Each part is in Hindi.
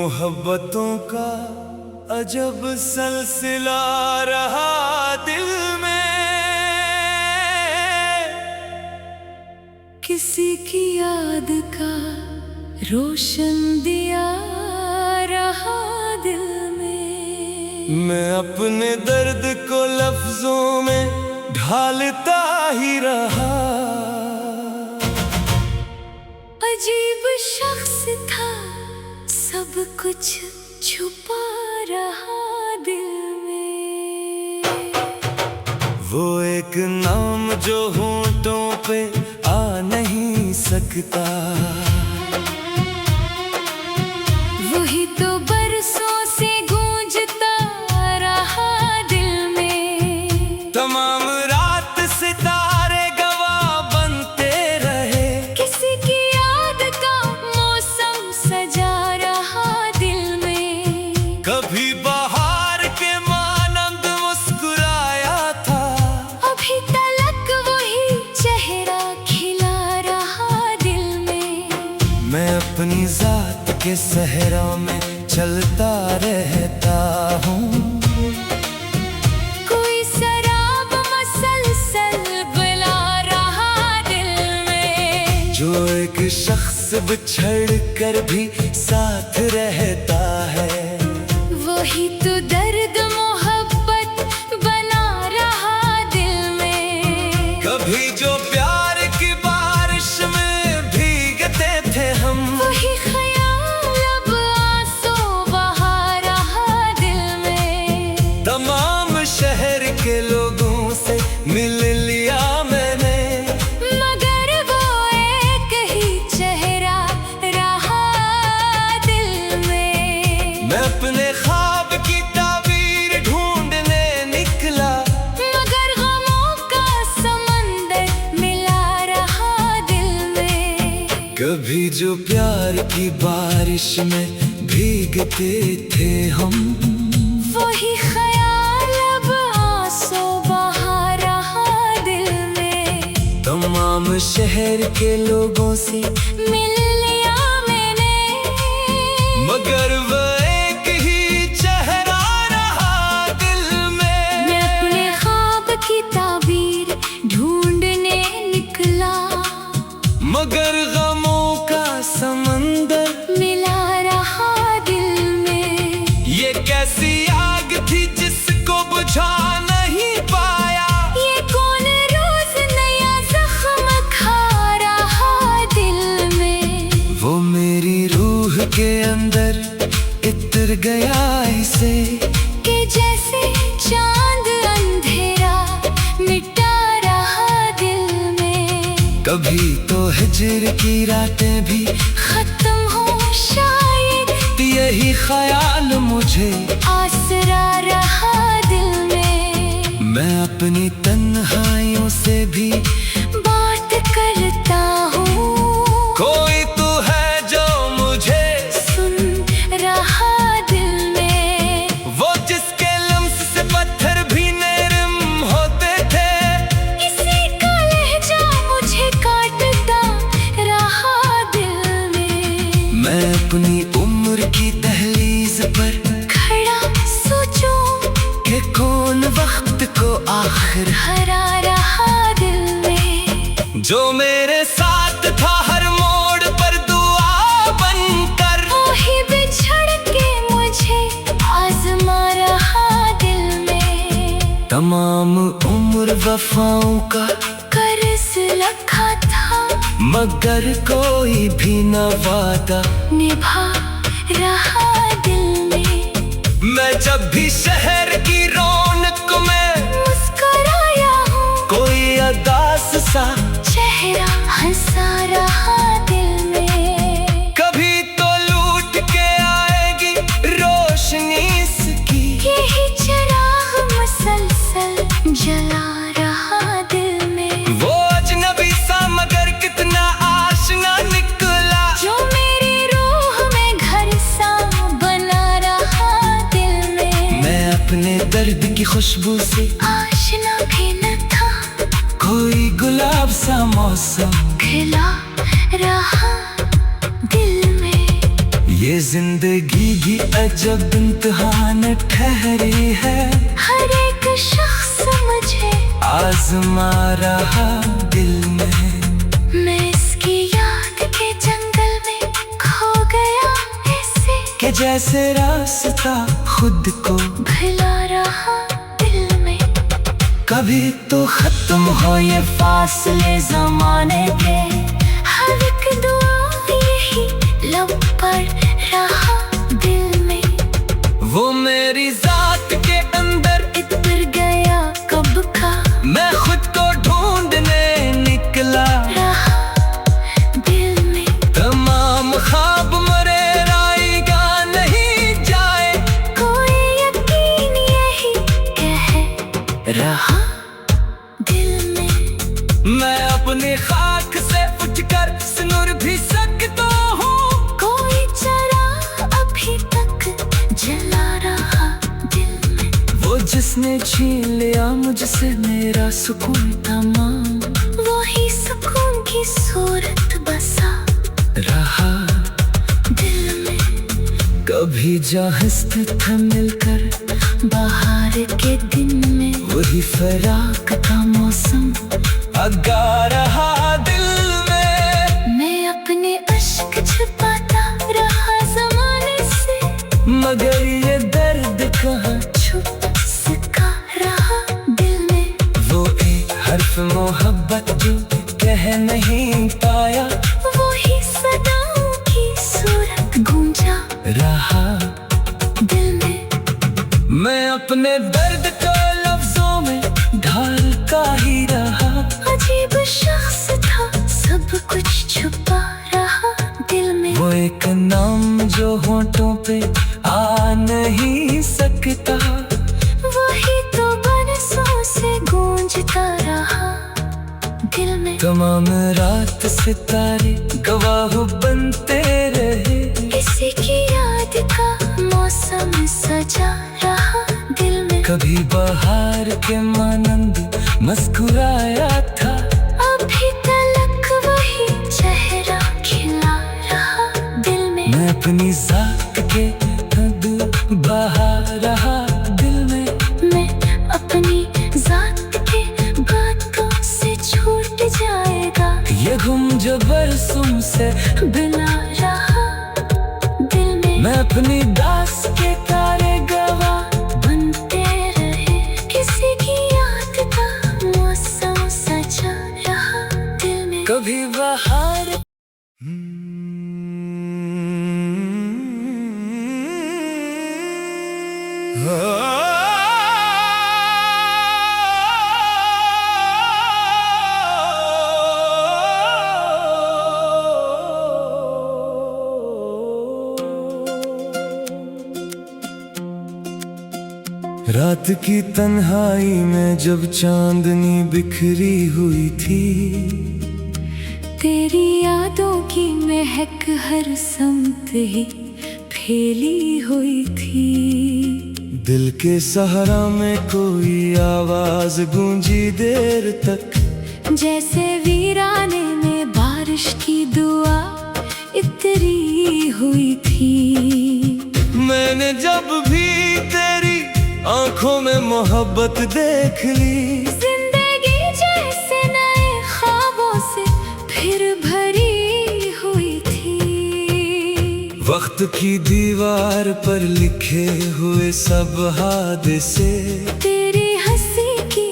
मोहब्बतों का अजब सिलसिला रहा दिल में। किसी की याद का रोशन दिया रहा दिल में। मैं अपने दर्द को लफ्जों में ढालता ही रहा। अजीब शख्स था, सब कुछ छुपा रहा दिल में। वो एक नाम जो होंठों पे आ नहीं सकता, वही तो बरसों से गूंजता रहा दिल में। तमाम रात सितारे गवाह बनते रहे। किसी की याद का मौसम सजा रहा दिल में। कभी बहार के मानंद मुस्कुराया था, अभी तलक वही चेहरा खिला रहा दिल में। मैं अपनी जात के सहरा में चलता रहता हूँ। कोई शराब मसलसल बुला रहा दिल में। जो एक शख्स बिछड़ कर भी साथ रहता है, वही तो दर्द मोहब्बत बना रहा दिल में। कभी जो प्यार की बारिश में भीगते थे हम, वही ख्याल अब आंसू बहा रहा दिल में। तमाम शहर के लोगों से मिल लिया मैंने, मगर वो एक ही चेहरा रहा दिल में। मैं अपने ख्वाब की ताबीर ढूंढने निकला, मगर गमों का समंदर मिला रहा दिल में। कभी जो प्यार की बारिश में भीगते थे हम, वही ख्याल अब आंसू बहा रहा दिल में। तमाम शहर के लोगों से मिल लिया मैंने, मगर वो एक ही चेहरा रहा दिल में। मैं अपने ख्वाब की ताबीर ढूंढने निकला, मगर गमों का समंदर मिला रहा दिल में। ये कैसी आग थी जिसको बुझा नहीं पाया। ये कौन रोज नया जख्म खा रहा दिल में। वो मेरी रूह के अंदर इतर गया इसे, कि जैसे चांद अंधेरा मिटा रहा दिल में। कभी तो हिजर की रातें भी खत्म हो शायद, यही ख्याल मुझे आसरा रहा दिल में। मैं अपनी तन्हाइयों से भी बात करता हूँ, कोई तो है जो मुझे सुन रहा दिल में। वो जिसके लम्स से पत्थर भी नरम होते थे, इसी का लहजा मुझे काटता रहा दिल में। मैं अपनी उम्र की दहलीज पर खड़ा सोचूं कि कौन वक्त को आखिर हरा रहा दिल में। जो मेरे साथ था हर मोड़ पर दुआ बनकर, वही बिछड़ के मुझे आजमा रहा दिल में। तमाम उम्र वफाओं का कर्ज रखा था, मगर कोई भी न वादा निभा रहा दिल में। मैं जब भी शहर की रौनक में मुस्कुराया हूँ, कोई अदास सा चेहरा हंसा रहा दिल में। कभी तो लूट के आएगी रोशनी इसकी, यही चिराग मुसलसल जला रहा दिल में। वो अजनबी सा मगर कितना आशना निकला, जो मेरी रूह में घर सा बना रहा दिल में। मैं अपने दर्द की खुशबू से आशना भी न था, कोई गुलाब सा मौसम खिला रहा दिल में। ये ये जिंदगी भी अजब इम्तिहान ठहरी है, हर एक शख्स मुझे आजमा रहा दिल में। मैं इसकी याद के जंगल में खो गया ऐसे कि जैसे रास्ता खुद को भुला रहा दिल में। कभी तो खत्म हो ये फासले जमाने के, हर एक दुआ यही लब पर रहा दिल में। वो मेरी जात के अंदर इतर गया कब का, मैं खुद को ढूंढने निकला रहा दिल में। तमाम ख्वाब मरे राएगा नहीं जाए, कोई यकीन यही कह रहा दिल में। मैं अपनी खाक से उठकर सिनुर भी सकता हूँ, कोई चरा अभी तक जला रहा दिल में। वो जिसने छीन लिया मुझसे मेरा सुकून तमाम, वही सुकून की सूरत बसा रहा दिल में। कभी जहस्त था मिलकर बाहर के दिन में वही फराक का मौसम आगा रहा दिल में। मैं अपने अश्क छुपाता रहा ज़माने से, मगर ये दर्द कहाँ छुप सका रहा दिल में। वो एक हर्फ मोहब्बत जो कह नहीं पाया, वही सदाओं की सूरत गूंजा रहा दिल में। मैं अपने दर्द को लफ्जों में ढालता ही रहा, अजीब शख्स था सब कुछ छुपा रहा दिल में। वो एक नाम जो होठों पे आ नहीं सकता, वही तो बरसों से गूंजता रहा दिल में। तमाम रात सितारे गवाह बनते रहे, किसी की याद का मौसम सजा रहा दिल में। कभी बहार के मानंद मुस्कुराया था, अभी तलक वही चेहरा खिला रहा दिल में। मैं अपनी जात के हद बहा रहा दिल में। मैं अपनी जात के बातों से छूट जाएगा, ये गुम जो बरसों से बिला रहा दिल में। मैं अपनी दास के तारे गवाह बनते रहे, किसी की याद का मौसम सजा रहा दिल में। कभी बहार रात की तन्हाई में जब चांदनी बिखरी हुई थी, तेरी यादों की महक हर समत ही फैली हुई थी। दिल के सहारा में कोई आवाज गूंजी देर तक, जैसे वीराने में बारिश की दुआ इतरी हुई थी। मैंने जब भी तेरी आंखों में मोहब्बत देख ली, जिंदगी जैसे नए ख्वाबों से फिर भरी हुई थी। वक्त की दीवार पर लिखे हुए सब हादसे, तेरी हंसी की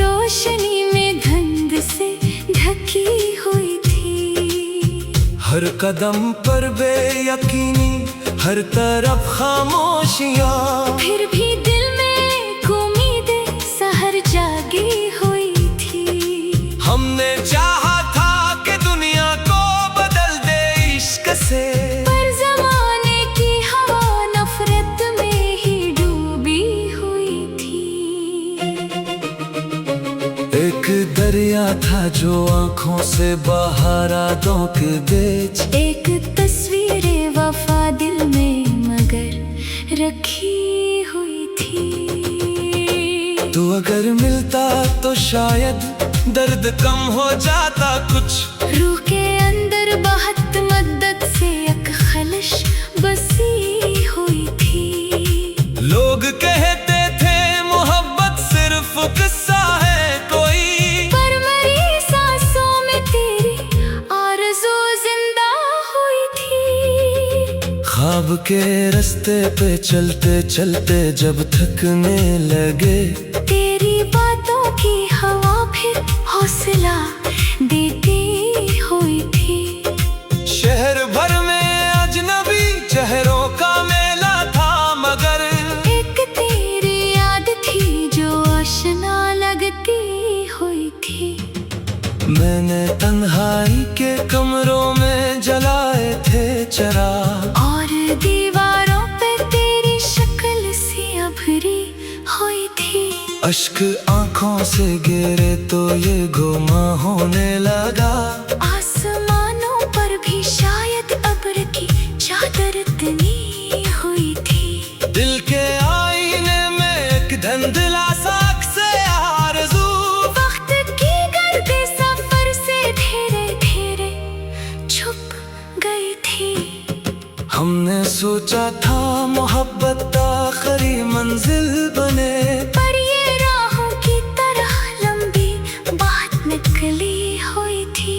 रोशनी में धुंध से ढकी हुई थी। हर कदम पर बेयकीनी, हर तरफ खामोशियाँ, फिर भी दिल में उम्मीदें सहर जागी हुई थी। हमने चाहा था कि दुनिया को बदल दे इश्क से, पर ज़माने की हवा नफरत में ही डूबी हुई थी। एक दरिया था जो आंखों से बहा रातों के बीच, एक तस्वीर वफा दिल में मगर रखी हुई थी। तू अगर मिलता तो शायद दर्द कम हो जाता कुछ। रूह के अंदर बहुत मद्दत से एक खलश बस ख्वाब के रास्ते पे चलते चलते जब थकने लगे, तेरी बातों की हवा फिर हौसला देती हुई थी। शहर भर में अजनबी चेहरों का मेला था, मगर एक तेरी याद थी जो आशना लगती हुई थी। मैंने तन्हाई के कमरों में जलाए थे चिराग, और दीवारों पे तेरी शक्ल सी अभरी हुई थी। अश्क आंखों से गिरे तो ये गुमा होने लगा, आसमानों पर भी शायद अब्र की चादर तनी हुई थी। दिल के आईने में एक धुंधला सा अक्स आरज़ू, वक्त की गर्दे सफर से धीरे धीरे छुप गई थी। हमने सोचा था मोहब्बत आखिरी मंजिल बने, पर ये राहों की तरह लंबी बात निकली हुई थी।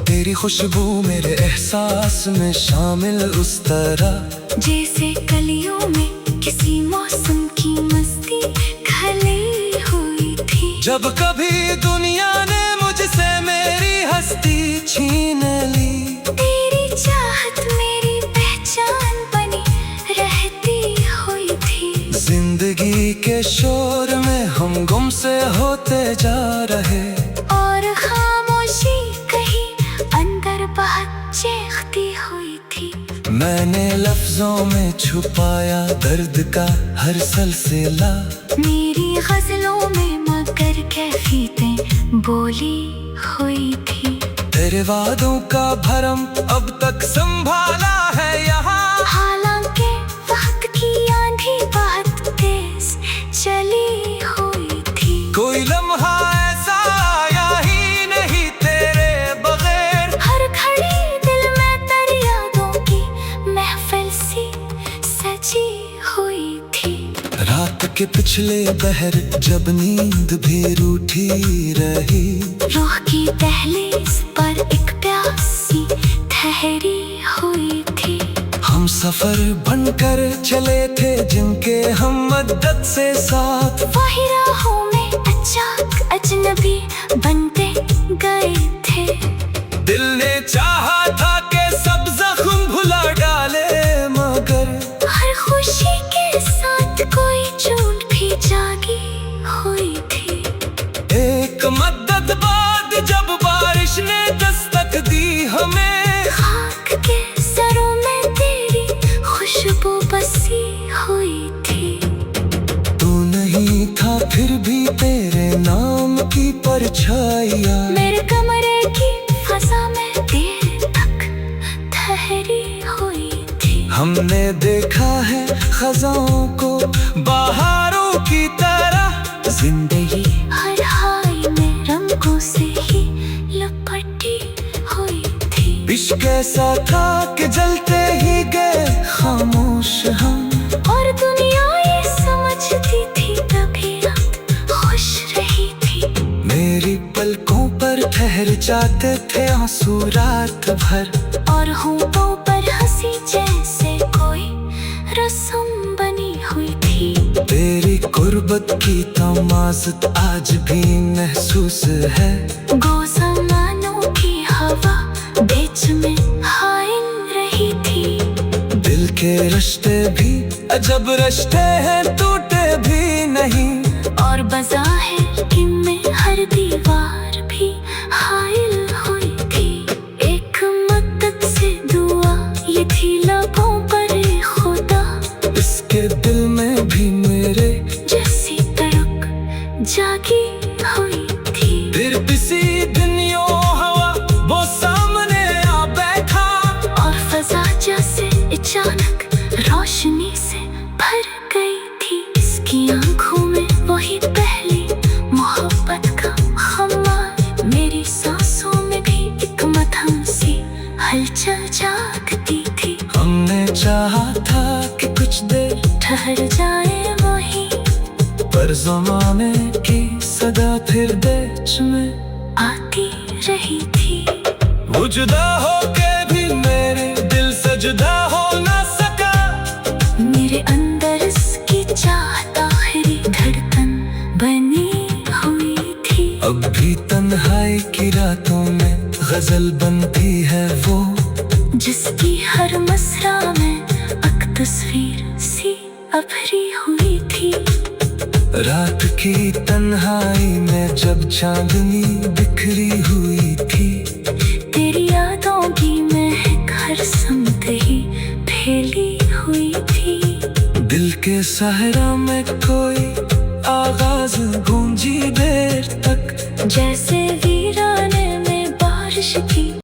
तेरी खुशबू मेरे एहसास में शामिल उस तरह, जैसे कलियों में किसी मौसम की मस्ती खली हुई थी। जब कभी दुनिया ने मुझसे मेरी हस्ती छीन ली, तेरी चाहत मेरी पहचान बनी रहती हुई थी। जिंदगी के शोर में हम गुम से होते जा रहे, और खामोशी कहीं अंदर बहुत चीखती हुई थी। मैंने लफ्जों में छुपाया दर्द का हर सलसिला, मेरी गजलों में मगर कैफियतें बोली हुई थी। तेरे वादों का भरम अब तक संभाला है यहाँ, हालांकि वक्त की आंधी बहुत तेज चली हुई थी। कोई लम्हा ऐसा आया ही नहीं तेरे बगैर, हर घड़ी दिल में तेरी यादों की महफिल सी सजी हुई थी। रात के पिछले पहर जब नींद भी रूठी रही, रूह की दहलीज पर एक प्यास सी ठहरी हुई थी। हम सफर बनकर चले थे जिनके हम मदद से साथ, वही राहों में अचानक अजनबी बनते गए थे। दिल ने चाहा था कि सब जख्म भुला डाले, मगर हर खुशी के साथ कोई चोट भी जागी हुई थी। एक मदद बाद जब बारिश ने दस्तक दी हमें, खाक के सरों में तेरी खुशबू बसी हुई थी। तू नहीं था फिर भी तेरे नाम की परछाइयाँ मेरे कमरे की फजा में देर तक ठहरी हुई थी। हमने देखा है खजाओं को बहारों की तरह, जिंदगी हर हाय में रंगों से ही लपटी हुई थी। इश्क ऐसा था कि जलते ही गए खामोश हम, और दुनिया ये समझती थी तबीयत खुश रही थी। मेरी पलकों पर ठहर जाते थे आंसू रात भर, और होठों पर हंसी जैसे कोई रस्म बनी हुई थी। तेरी गुर्बत की तमाज़त आज भी महसूस है, गो ज़मानों की हवा बीच में हायल रही थी। दिल के रिश्ते भी अजब रिश्ते हैं, टूटे भी नहीं, और बज़ाहिर इनमें हर दीवार भी हायल हुई थी। एक मदद से दुआ ये थी लबों पर खुदा, इसके दिल में भी मेरे जैसी तड़प जागी हुई थी। फिर किसी दिन यो हवा वो सामने आ बैठा, और फजा जैसे अचानक रोशनी से भर गई थी। इसकी आंखों में वही पहली मोहब्बत का खमार, मेरी सांसों में भी एक मध्यम सी हलचल जागती थी। हमने चाहा था कि कुछ देर ठहर जाए वही, पर ज़माने की सदा फिर बीच में आती रही थी। वो जुदा हो के भी मेरे दिल से जुदा होना गजल बनती है वो, जिसकी हर मसरा में एक तस्वीर सी अभरी हुई थी। रात की तन्हाई में जब चांदनी बिखरी हुई थी, तेरी यादों की महक हर समत ही फैली हुई थी। दिल के सहरा में कोई आवाज गूंजी देर तक, जैसे वीराने में बारिश की